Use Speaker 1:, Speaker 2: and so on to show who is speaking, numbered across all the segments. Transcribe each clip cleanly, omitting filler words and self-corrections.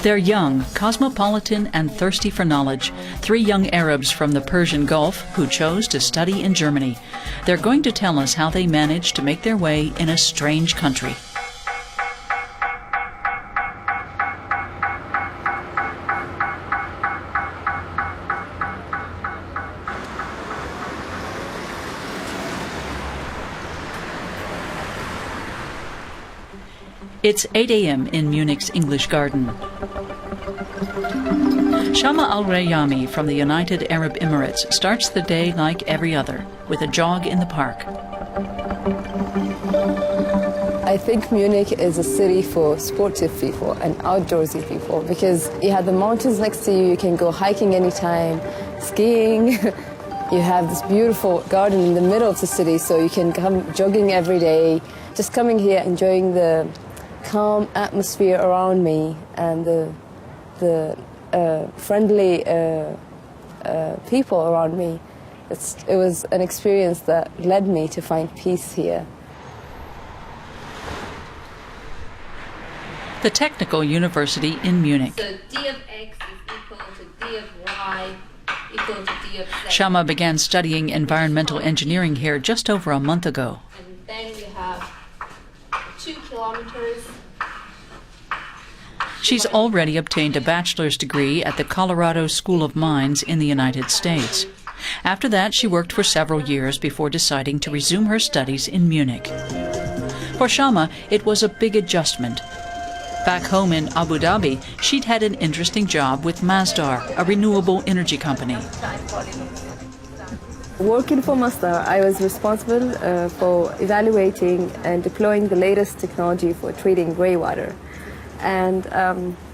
Speaker 1: They're young, cosmopolitan, and thirsty for knowledge. Three young Arabs from the Persian Gulf who chose to study in Germany. They're going to tell us how they managed to make their way in a strange country. It's 8 a.m. in Munich's English Garden. Shama al-Rayami from the United Arab Emirates starts the day like every other, with a jog in the park.
Speaker 2: I think Munich is a city for sportive people and outdoorsy people because you have the mountains next to you, you can go hiking anytime, skiing. You have this beautiful garden in the middle of the city, so you can come jogging every day. Just coming here, enjoying the calm atmosphere around me and the friendly people around me. It was an experience that led me to find peace here.
Speaker 1: The Technical University in Munich.
Speaker 3: So d of x is equal to d of y equal to d of z.
Speaker 1: Shama began studying environmental engineering here just over a month ago.
Speaker 3: And then we have 2 kilometers.
Speaker 1: She's already obtained a bachelor's degree at the Colorado School of Mines in the United States. After that, she worked for several years before deciding to resume her studies in Munich. For Shama, it was a big adjustment. Back home in Abu Dhabi, she'd had an interesting job with Masdar, a renewable energy company.
Speaker 2: Working for Masdar, I was responsible for evaluating and deploying the latest technology for treating grey water. And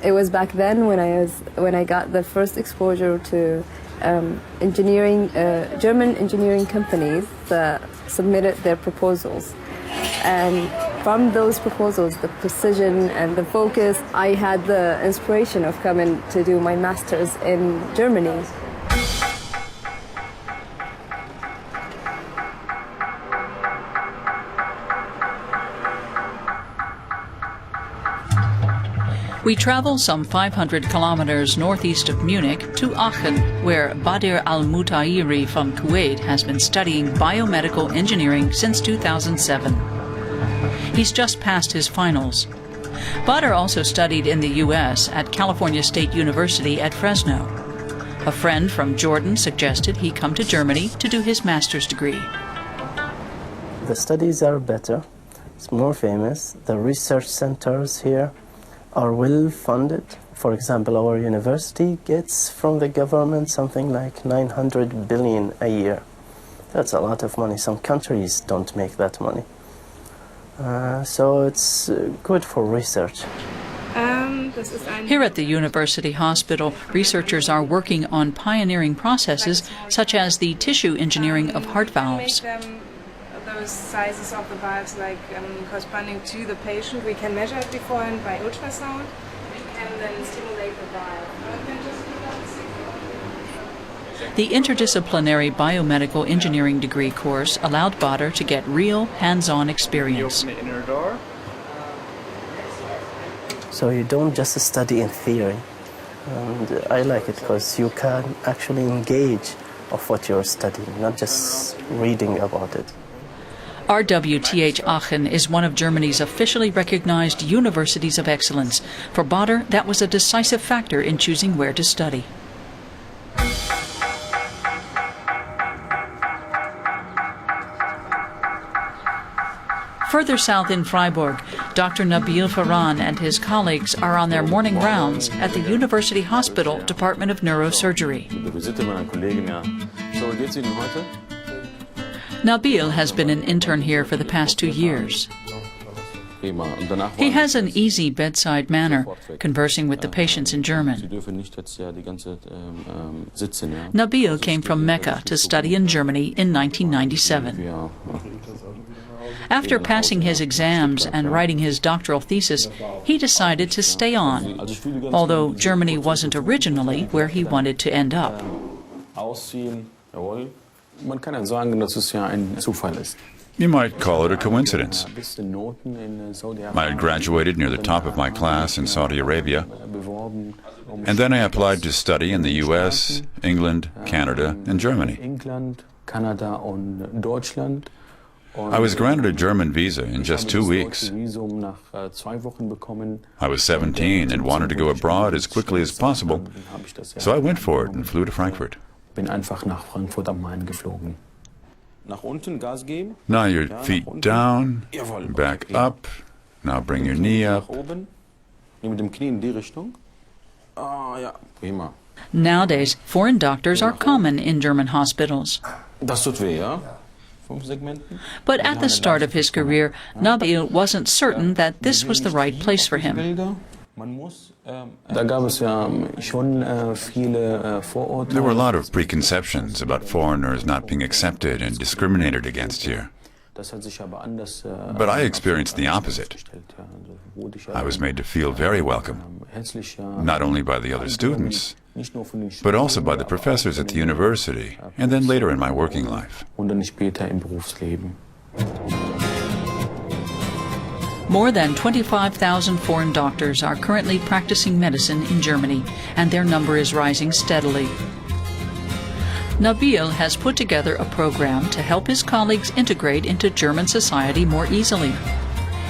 Speaker 2: it was back then when I got the first exposure to German engineering companies that submitted their proposals. And from those proposals, the precision and the focus, I had the inspiration of coming to do my master's in Germany.
Speaker 1: We travel some 500 kilometers northeast of Munich to Aachen, where Badr al-Mutahiri from Kuwait has been studying biomedical engineering since 2007. He's just passed his finals. Badr also studied in the U.S. at California State University at Fresno. A friend from Jordan suggested he come to Germany to do his master's degree.
Speaker 4: The studies are better, it's more famous. The research centers here are well funded. For example, our university gets from the government something like 900 billion a year. That's a lot of money. Some countries don't make that money. So it's good for research.
Speaker 1: Here at the University Hospital, researchers are working on pioneering processes such as the tissue engineering of heart valves.
Speaker 5: Those sizes of the valves corresponding to the patient. We can measure it beforehand by ultrasound and then stimulate the valve.
Speaker 1: The interdisciplinary biomedical engineering degree course allowed Badr to get real hands-on experience.
Speaker 4: So you don't just study in theory. And I like it because you can actually engage of what you're studying, not just reading about it.
Speaker 1: RWTH Aachen is one of Germany's officially recognized universities of excellence. For Badr, that was a decisive factor in choosing where to study. Further south in Freiburg, Dr. Nabil Farhan and his colleagues are on their morning rounds at the University Hospital Department of Neurosurgery. Nabil has been an intern here for the past 2 years. He has an easy bedside manner, conversing with the patients in German. Nabil came from Mecca to study in Germany in 1997. After passing his exams and writing his doctoral thesis, he decided to stay on, although Germany wasn't originally where he wanted to end up.
Speaker 6: You might call it a coincidence. I had graduated near the top of my class in Saudi Arabia, and then I applied to study in the US, England, Canada, and Germany. I was granted a German visa in just 2 weeks. I was 17 and wanted to go abroad as quickly as possible, so I went for it and flew to Frankfurt. Now your feet down, back up. Now bring your knee up.
Speaker 1: Nowadays, foreign doctors are common in German hospitals. But at the start of his career, Nabil wasn't certain that this was the right place for him.
Speaker 6: There were a lot of preconceptions about foreigners not being accepted and discriminated against here. But I experienced the opposite. I was made to feel very welcome, not only by the other students, but also by the professors at the university, and then later in my working life.
Speaker 1: More than 25,000 foreign doctors are currently practicing medicine in Germany, and their number is rising steadily. Nabil has put together a program to help his colleagues integrate into German society more easily.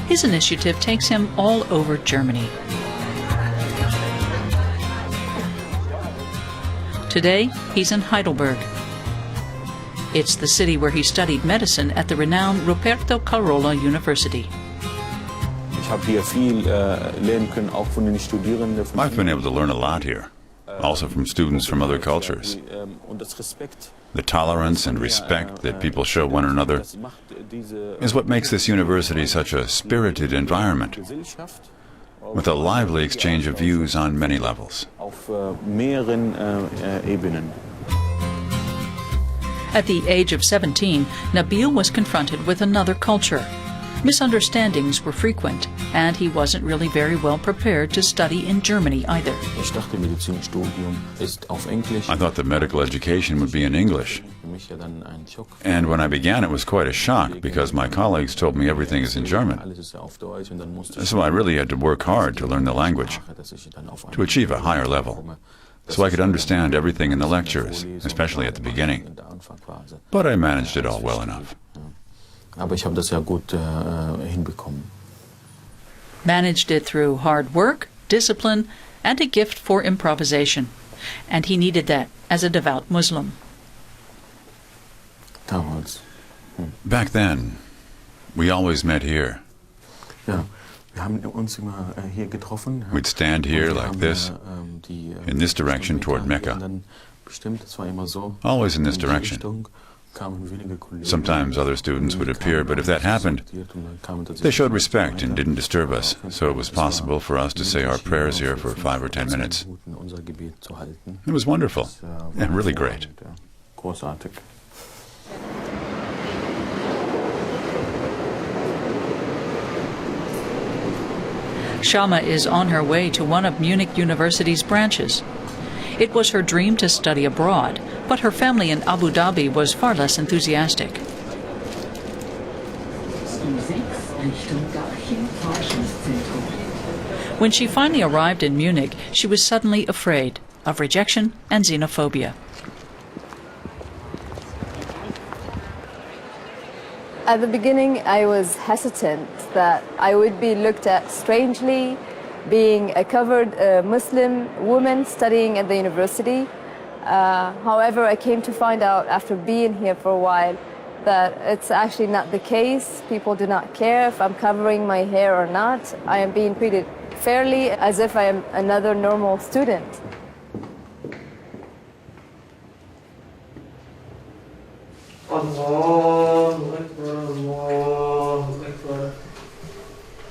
Speaker 1: His initiative takes him all over Germany. Today, he's in Heidelberg. It's the city where he studied medicine at the renowned Ruperto Carola University.
Speaker 6: I've been able to learn a lot here, also from students from other cultures. The tolerance and respect that people show one another is what makes this university such a spirited environment, with a lively exchange of views on many levels.
Speaker 1: At the age of 17, Nabil was confronted with another culture. Misunderstandings were frequent, and he wasn't really very well prepared to study in Germany either.
Speaker 6: I thought the medical education would be in English. And when I began, it was quite a shock because my colleagues told me everything is in German. So I really had to work hard to learn the language, to achieve a higher level, so I could understand everything in the lectures, especially at the beginning. But I managed it all well enough.
Speaker 1: Managed it through hard work, discipline, and a gift for improvisation. And he needed that as a devout Muslim.
Speaker 6: Back then, we always met here. We'd stand here like this, in this direction toward Mecca. Always in this direction. Sometimes other students would appear, but if that happened, they showed respect and didn't disturb us, so it was possible for us to say our prayers here for 5 or 10 minutes. It was wonderful and really great.
Speaker 1: Shama is on her way to one of Munich University's branches. It was her dream to study abroad, but her family in Abu Dhabi was far less enthusiastic. When she finally arrived in Munich, she was suddenly afraid of rejection and xenophobia.
Speaker 2: At the beginning, I was hesitant that I would be looked at strangely, being a covered Muslim woman studying at the university. However, I came to find out after being here for a while that it's actually not the case. People do not care if I'm covering my hair or not. I am being treated fairly as if I am another normal student.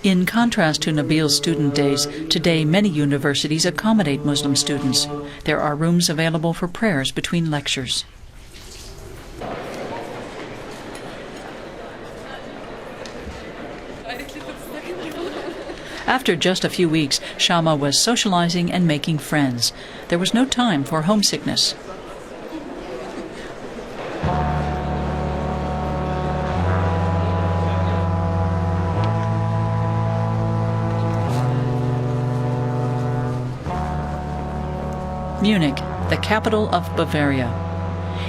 Speaker 1: In contrast to Nabil's student days, today many universities accommodate Muslim students. There are rooms available for prayers between lectures. After just a few weeks, Shama was socializing and making friends. There was no time for homesickness. Munich, the capital of Bavaria.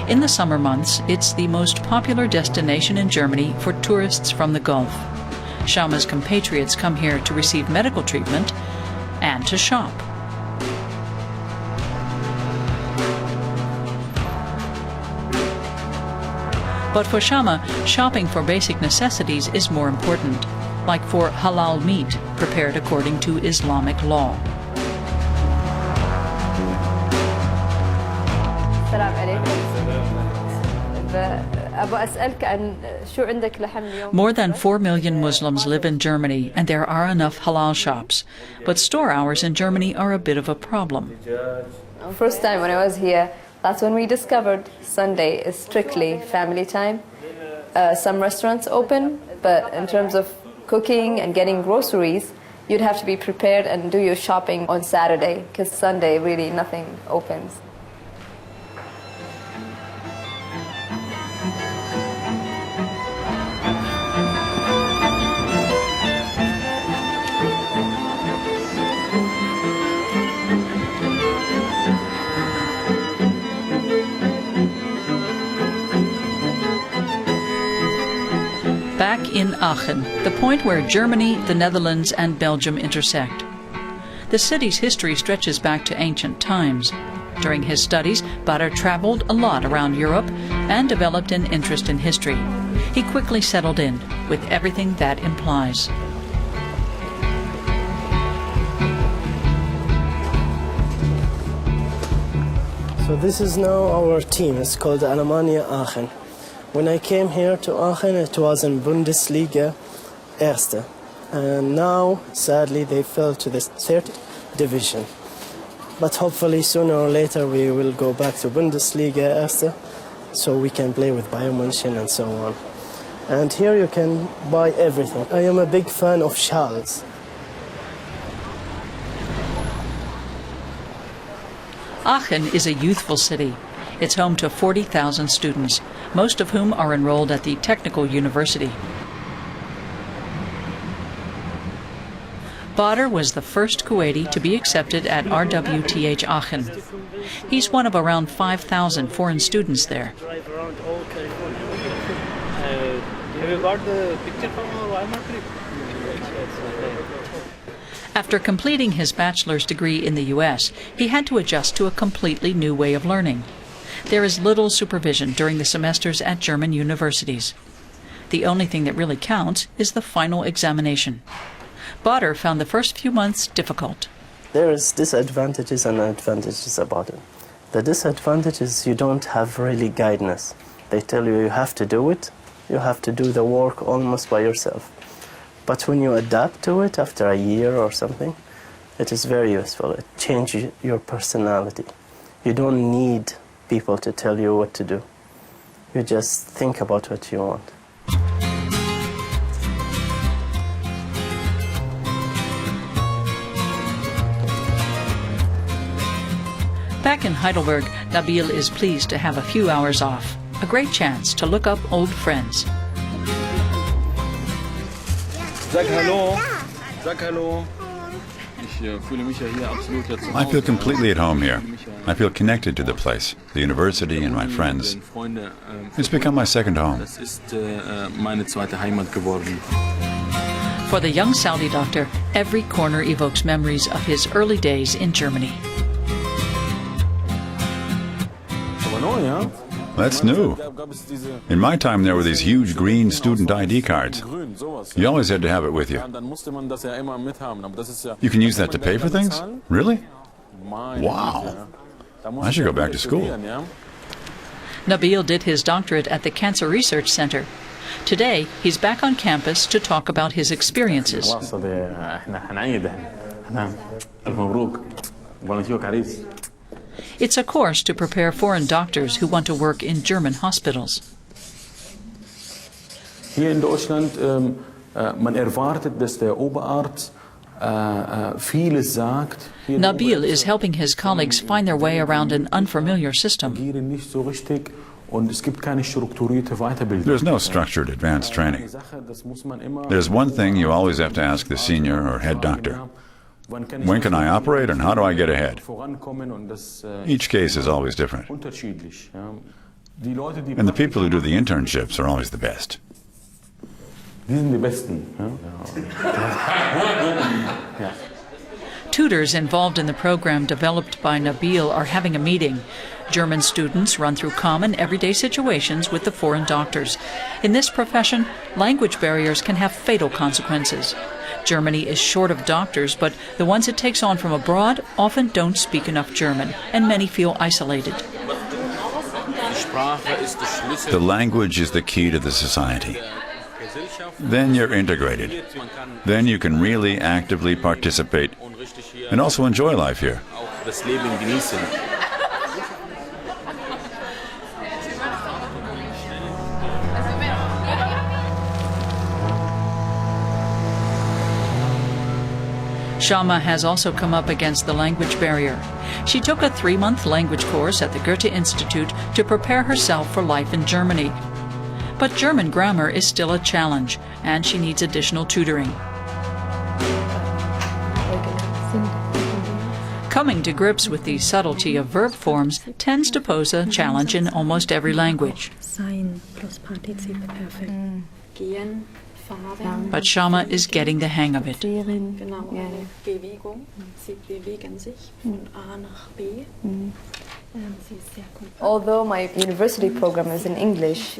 Speaker 1: In the summer months, it's the most popular destination in Germany for tourists from the Gulf. Shama's compatriots come here to receive medical treatment and to shop. But for Shama, shopping for basic necessities is more important, like for halal meat prepared according to Islamic law. More than 4 million Muslims live in Germany, and there are enough halal shops. But store hours in Germany are a bit of a problem.
Speaker 2: First time when I was here, that's when we discovered Sunday is strictly family time. Some restaurants open, but in terms of cooking and getting groceries, you'd have to be prepared and do your shopping on Saturday, because Sunday really nothing opens.
Speaker 1: Back in Aachen, the point where Germany, the Netherlands, and Belgium intersect. The city's history stretches back to ancient times. During his studies, Badr traveled a lot around Europe and developed an interest in history. He quickly settled in, with everything that implies.
Speaker 4: So this is now our team. It's called Alemannia Aachen. When I came here to Aachen, it was in Bundesliga Erste. And now, sadly, they fell to the third division. But hopefully, sooner or later, we will go back to Bundesliga Erste, so we can play with Bayern München and so on. And here you can buy everything. I am a big fan of shawls.
Speaker 1: Aachen is a youthful city. It's home to 40,000 students, most of whom are enrolled at the Technical University. Badr was the first Kuwaiti to be accepted at RWTH Aachen. He's one of around 5,000 foreign students there.
Speaker 4: Drive around all California. Have you got the picture from our Weimar trip?
Speaker 1: After completing his bachelor's degree in the U.S., he had to adjust to a completely new way of learning. There is little supervision during the semesters at German universities. The only thing that really counts is the final examination. Badr found the first few months difficult.
Speaker 4: There is disadvantages and advantages about it. The disadvantage is you don't have really guidance. They tell you you have to do it, you have to do the work almost by yourself. But when you adapt to it after a year or something, it is very useful. It changes your personality. You don't need people to tell you what to do. You just think about what you want.
Speaker 1: Back in Heidelberg, Nabil is pleased to have a few hours off, a great chance to look up old friends.
Speaker 7: Sag hallo. Sag hallo.
Speaker 6: I feel completely at home here. I feel connected to the place, the university and my friends. It's become my second home.
Speaker 1: For the young Saudi doctor, every corner evokes memories of his early days in Germany.
Speaker 6: That's new. In my time, there were these huge green student ID cards. You always had to have it with you. You can use that to pay for things? Really? Wow. I should go back to school.
Speaker 1: Nabil did his doctorate at the Cancer Research Center. Today, he's back on campus to talk about his experiences. It's a course to prepare foreign doctors who want to work in German hospitals.
Speaker 7: Hier in Deutschland, man erwartet, dass der Oberarzt vieles sagt.
Speaker 1: Nabil is helping his colleagues find their way around an unfamiliar system.
Speaker 6: There's no structured advanced training. There's one thing you always have to ask the senior or head doctor. When can I operate and how do I get ahead? Each case is always different. And the people who do the internships are always the best.
Speaker 1: Tutors involved in the program developed by Nabil are having a meeting. German students run through common everyday situations with the foreign doctors. In this profession, language barriers can have fatal consequences. Germany is short of doctors, but the ones it takes on from abroad often don't speak enough German, and many feel isolated.
Speaker 6: The language is the key to the society. Then you're integrated. Then you can really actively participate and also enjoy life here.
Speaker 1: Shama has also come up against the language barrier. She took a 3-month language course at the Goethe Institute to prepare herself for life in Germany. But German grammar is still a challenge, and she needs additional tutoring. Coming to grips with the subtlety of verb forms tends to pose a challenge in almost every language.
Speaker 8: Sein plus Partizip Perfekt. Gehen, fahren.
Speaker 1: But Shama is getting the hang of it.
Speaker 8: Genau, eine Bewegung. Sie bewegen sich von A nach B. Sie ist sehr gut.
Speaker 2: Although my university program is in English,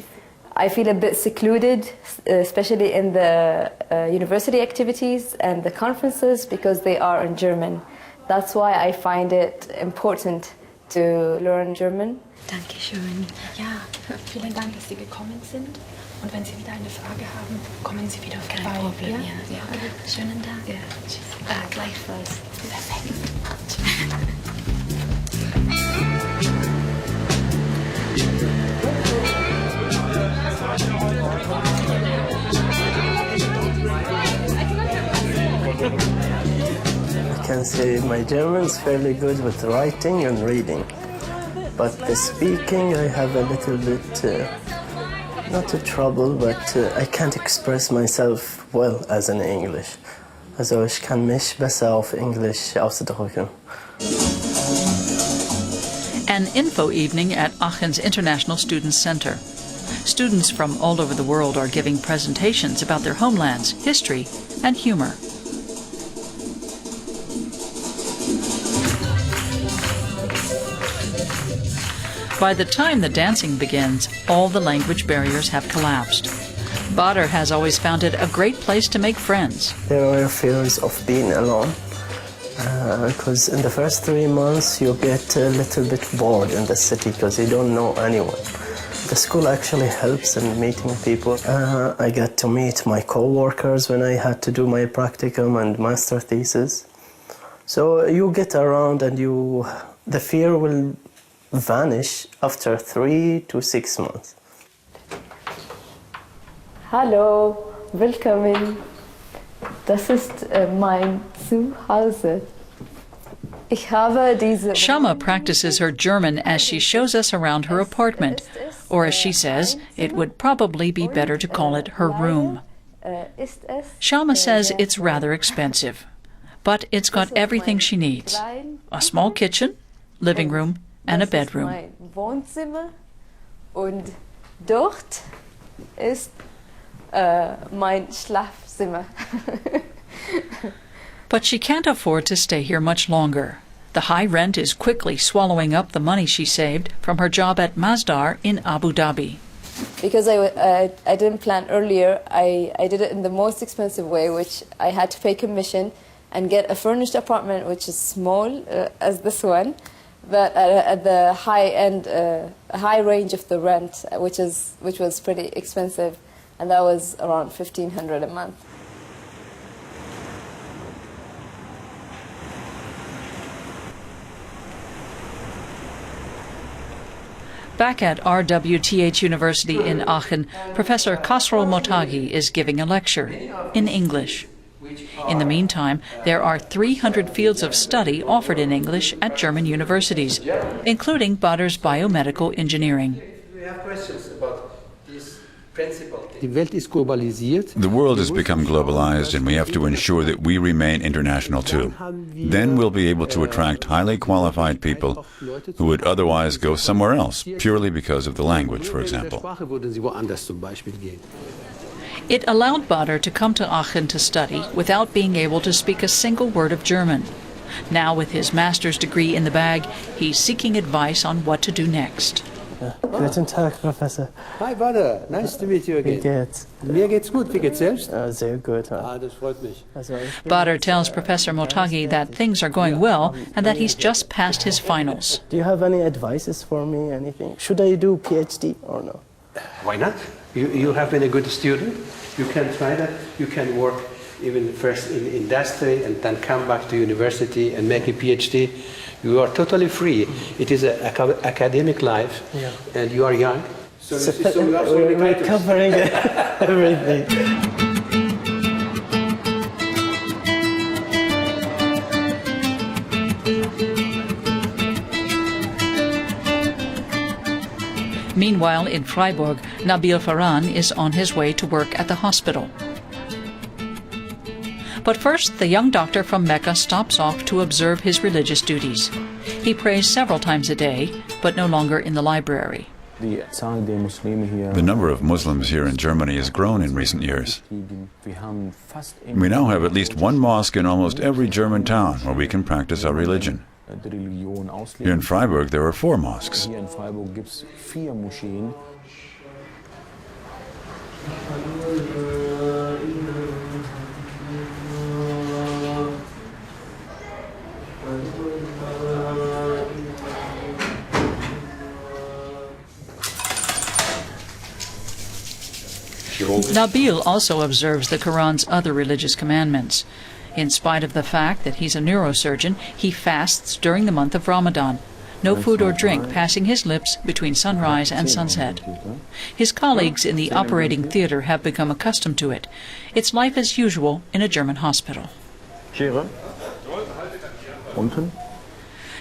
Speaker 2: I feel a bit secluded, especially in the university activities and the conferences, because they are in German. That's why I find it important to learn German.
Speaker 8: Dankeschön. Ja, vielen Dank, dass Sie gekommen sind. Und wenn Sie wieder eine Frage haben, kommen Sie wieder vorbei. Kein Problem, ja. Ja. Schönen Tag. Ja. Tschüss. Gleichfalls. Perfekt.
Speaker 4: I can say my German is fairly good with writing and reading, but the speaking I have a little bit, not a trouble, but I can't express myself well as in English. Also ich kann mich besser auf Englisch ausdrücken.
Speaker 1: An info evening at Aachen's International Students Center. Students from all over the world are giving presentations about their homelands, history, and humor. By the time the dancing begins, all the language barriers have collapsed. Badr has always found it a great place to make friends.
Speaker 4: There are fears of being alone, because in the first 3 months you get a little bit bored in the city because you don't know anyone. The school actually helps in meeting people. I got to meet my co-workers when I had to do my practicum and master thesis. So you get around and the fear will vanish after 3 to 6 months.
Speaker 2: Hallo, willkommen. Das ist mein Zuhause. Ich habe diese...
Speaker 1: Shama practices her German as she shows us around her apartment, or as she says, it would probably be better to call it her room. Shama says it's rather expensive, but it's got everything she needs. A small kitchen, living room, and a bedroom.
Speaker 2: Mein Wohnzimmer und dort ist mein Schlafzimmer.
Speaker 1: But she can't afford to stay here much longer. The high rent is quickly swallowing up the money she saved from her job at Masdar in Abu Dhabi.
Speaker 2: Because I didn't plan earlier, I did it in the most expensive way, which I had to pay commission and get a furnished apartment, which is small as this one, but at the high end, high range of the rent, which was pretty expensive, and that was around 1,500 a month.
Speaker 1: Back at RWTH University in Aachen, Professor Khosrow Motagi is giving a lecture in English. In the meantime, there are 300 fields of study offered in English at German universities, including Badr's biomedical engineering.
Speaker 9: We have questions about these principal things.
Speaker 6: The world has become globalized, and we have to ensure that we remain international too. Then we'll be able to attract highly qualified people who would otherwise go somewhere else, purely because of the language, for example.
Speaker 1: It allowed Badr to come to Aachen to study without being able to speak a single word of German. Now, with his master's degree in the bag, he's seeking advice on what to do next.
Speaker 4: Guten Tag, Professor.
Speaker 9: Hi, Badr. Nice to meet you again.
Speaker 4: Wie geht's?
Speaker 9: Mir geht's gut. Wie geht's selbst?
Speaker 4: Sehr gut.
Speaker 9: Das freut mich.
Speaker 1: Badr tells Professor Motagi that things are going well and that he's just passed his finals.
Speaker 4: Do you have any advices for me, anything? Should I do PhD or no?
Speaker 9: Why not? You have been a good student. You can try that. You can work even first in industry and then come back to university and make a PhD. You are totally free. It is an academic life, and you are young. So
Speaker 4: we're covering everything.
Speaker 1: Meanwhile, in Freiburg, Nabil Farhan is on his way to work at the hospital. But first, the young doctor from Mecca stops off to observe his religious duties. He prays several times a day, but no longer in the library.
Speaker 6: The number of Muslims here in Germany has grown in recent years. We now have at least one mosque in almost every German town where we can practice our religion. Here in Freiburg, there are 4 mosques.
Speaker 1: Nabil also observes the Quran's other religious commandments. In spite of the fact that he's a neurosurgeon, he fasts during the month of Ramadan. No food or drink passing his lips between sunrise and sunset. His colleagues in the operating theater have become accustomed to it. It's life as usual in a German hospital.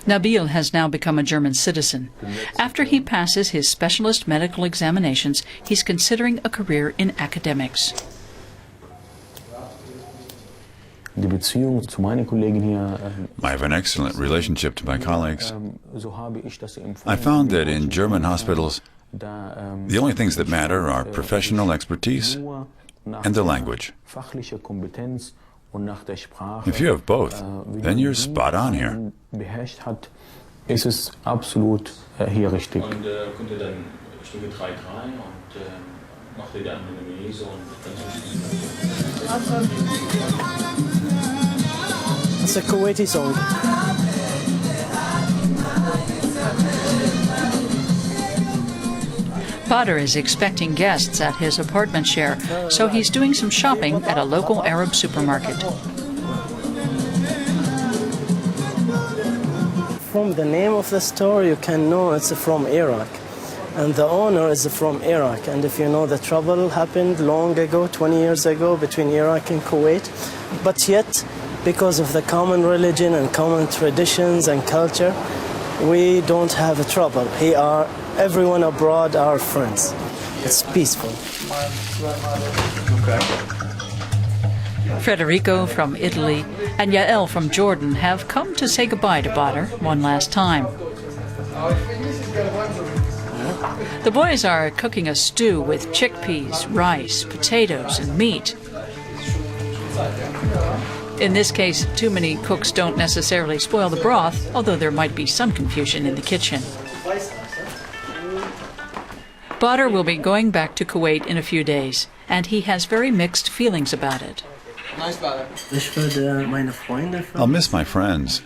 Speaker 1: Nabil has now become a German citizen. After he passes his specialist medical examinations, he's considering a career in academics.
Speaker 6: I have an excellent relationship to my colleagues. I found that in German hospitals, the only things that matter are professional expertise and the language. If you have both, then you're spot on here.
Speaker 7: Ist es absolut hier richtig.
Speaker 4: It's a Kuwaiti song.
Speaker 1: Badr is expecting guests at his apartment share, so he's doing some shopping at a local Arab supermarket.
Speaker 4: From the name of the store, you can know it's from Iraq. And the owner is from Iraq. And if you know, the trouble happened long ago, 20 years ago, between Iraq and Kuwait. But yet, because of the common religion and common traditions and culture, we don't have a trouble. Everyone abroad are friends. It's peaceful.
Speaker 1: Federico from Italy and Yael from Jordan have come to say goodbye to Badr one last time. The boys are cooking a stew with chickpeas, rice, potatoes, and meat. In this case, too many cooks don't necessarily spoil the broth, although there might be some confusion in the kitchen. Badr will be going back to Kuwait in a few days, and he has very mixed feelings about it.
Speaker 6: I'll miss my friends,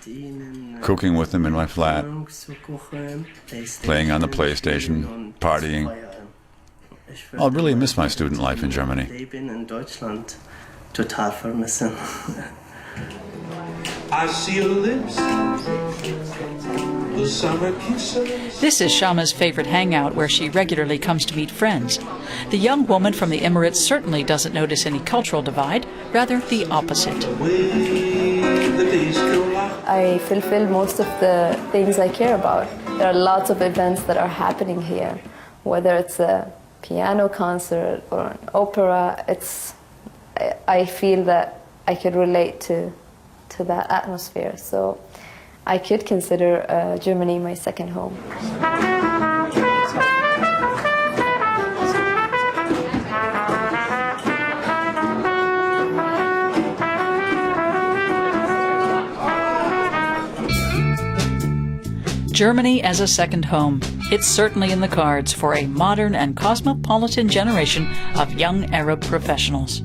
Speaker 6: cooking with them in my flat, playing on the PlayStation, partying. I'll really miss my student life in Germany.
Speaker 10: I see your lips, the summer kisses.
Speaker 1: This is Shama's favorite hangout, where she regularly comes to meet friends. The young woman from the Emirates certainly doesn't notice any cultural divide, rather the opposite.
Speaker 2: I fulfill most of the things I care about. There are lots of events that are happening here, whether it's a piano concert or an opera, I feel that I could relate to that atmosphere. So I could consider Germany my second home.
Speaker 1: Germany as a second home. It's certainly in the cards for a modern and cosmopolitan generation of young Arab professionals.